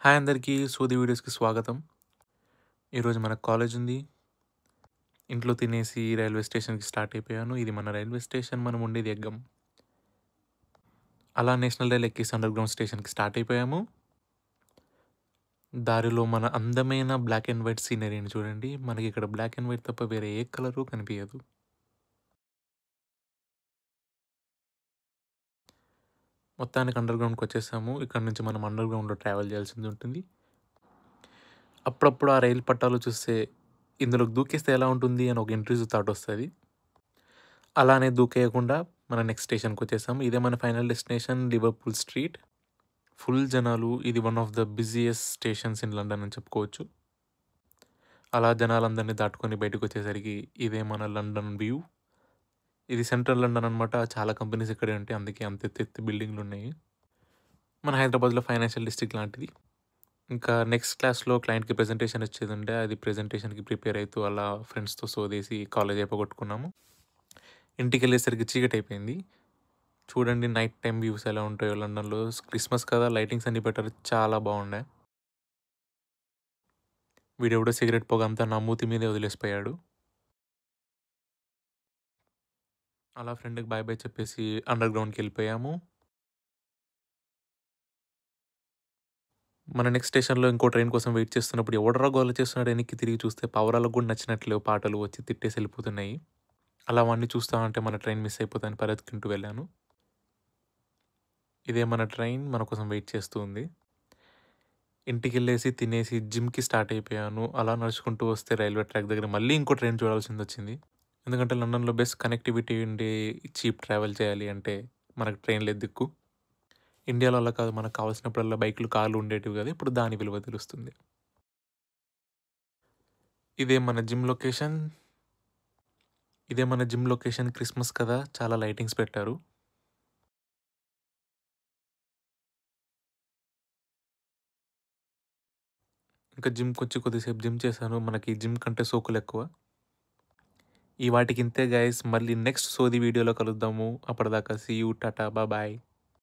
Hi అందరికీ సోది వీడియోస్కి స్వాగతం. ఈరోజు మనకు కాలేజ్ ఉంది. ఇంట్లో తినేసి రైల్వే స్టేషన్కి స్టార్ట్ అయిపోయాను. ఇది మన రైల్వే స్టేషన్, మనం ఉండేది ఎగ్గం. అలా నేషనల్ రైల్ ఎక్కేసి అండర్ గ్రౌండ్ స్టేషన్కి స్టార్ట్ అయిపోయాము. దారిలో మన అందమైన బ్లాక్ అండ్ వైట్ సీనరీని చూడండి. మనకి ఇక్కడ బ్లాక్ అండ్ వైట్ తప్ప వేరే ఏ కలరు కనిపించదు. మొత్తానికి అండర్ గ్రౌండ్కి వచ్చేసాము. ఇక్కడ నుంచి మనం అండర్ గ్రౌండ్లో ట్రావెల్ చేయాల్సింది ఉంటుంది. అప్పుడప్పుడు ఆ రైలు పట్టాలు చూస్తే ఇందులోకి దూకేస్తే ఎలా ఉంటుంది అని ఒక ఇంట్రెస్ట్ థాట్ వస్తుంది. అలానే దూకేయకుండా మన నెక్స్ట్ స్టేషన్కి వచ్చేసాము. ఇదే మన final destination, Liverpool street. Full జనాలు. ఇది one of the busiest stations in London అని చెప్పుకోవచ్చు. అలా జనాలందరినీ దాటుకొని బయటకు వచ్చేసరికి ఇదే మన లండన్ వ్యూ. ఇది సెంట్రల్ లండన్ అనమాట. చాలా కంపెనీస్ ఇక్కడే ఉంటాయి, అందుకే అంత ఎత్తు బిల్డింగ్లు ఉన్నాయి. మన హైదరాబాద్లో ఫైనాన్షియల్ డిస్ట్రిక్ట్ లాంటిది. ఇంకా నెక్స్ట్ క్లాస్లో క్లయింట్కి ప్రెజెంటేషన్ వచ్చేది ఉంటే అది ప్రెజెంటేషన్కి ప్రిపేర్ అవుతూ అలా ఫ్రెండ్స్తో సోదేసి కాలేజ్ అయిపోగొట్టుకున్నాము. ఇంటికి వెళ్ళేసరికి చీకటి అయిపోయింది. చూడండి నైట్ టైం వ్యూస్ ఎలా ఉంటాయో లండన్లో. క్రిస్మస్ కదా, లైటింగ్స్ అన్ని పెట్టారు, చాలా బాగున్నాయి. వీడెవడో సిగరెట్ పొగ అంతా నా మూతి మీదే వదిలేసిపోయాడు. అలా ఫ్రెండ్కి బాయ్ బాయ్ చెప్పేసి అండర్ గ్రౌండ్కి వెళ్ళిపోయాము. మన నెక్స్ట్ స్టేషన్లో ఇంకో ట్రైన్ కోసం వెయిట్ చేస్తున్నప్పుడు ఎవడరా గోల చేస్తున్నాడు వెనక్కి తిరిగి చూస్తే పావురాలకు కూడా నచ్చినట్లేవు, పాటలు వచ్చి తిట్టేసి వెళ్ళిపోతున్నాయి. అలా వాడిని చూస్తా ఉంటే మన ట్రైన్ మిస్ అయిపోతాను పరిగెత్తుకుంటూ వెళ్ళాను. ఇదే మన ట్రైన్ మన కోసం వెయిట్ చేస్తూ ఉంది. ఇంటికి వెళ్ళేసి తినేసి జిమ్కి స్టార్ట్ అయిపోయాను. అలా నడుచుకుంటూ వస్తే రైల్వే ట్రాక్ దగ్గర మళ్ళీ ఇంకో ట్రైన్ చూడాల్సింది వచ్చింది. ఎందుకంటే లండన్లో బెస్ట్ కనెక్టివిటీ ఉండి చీప్ ట్రావెల్ చేయాలి అంటే మనకు ట్రైన్లే దిక్కు. ఇండియాలో అలా కాదు, మనకు కావాల్సినప్పుడల్లా బైకులు, కార్లు ఉండేటివి కదా, ఇప్పుడు దాని విలువ తెలుస్తుంది. ఇదే మన జిమ్ లొకేషన్. క్రిస్మస్ కదా, చాలా లైటింగ్స్ పెట్టారు. ఇంకా జిమ్కి వచ్చి కొద్దిసేపు జిమ్ చేశాను. మనకి జిమ్ కంటే సోకులు ఎక్కువ. ఈ వాటికి ఇంతే గైస్. మళ్ళీ నెక్స్ట్ సోది వీడియోలో కలుద్దాము. అప్పటిదాకా సీ యూ, టాటా, బాయ్.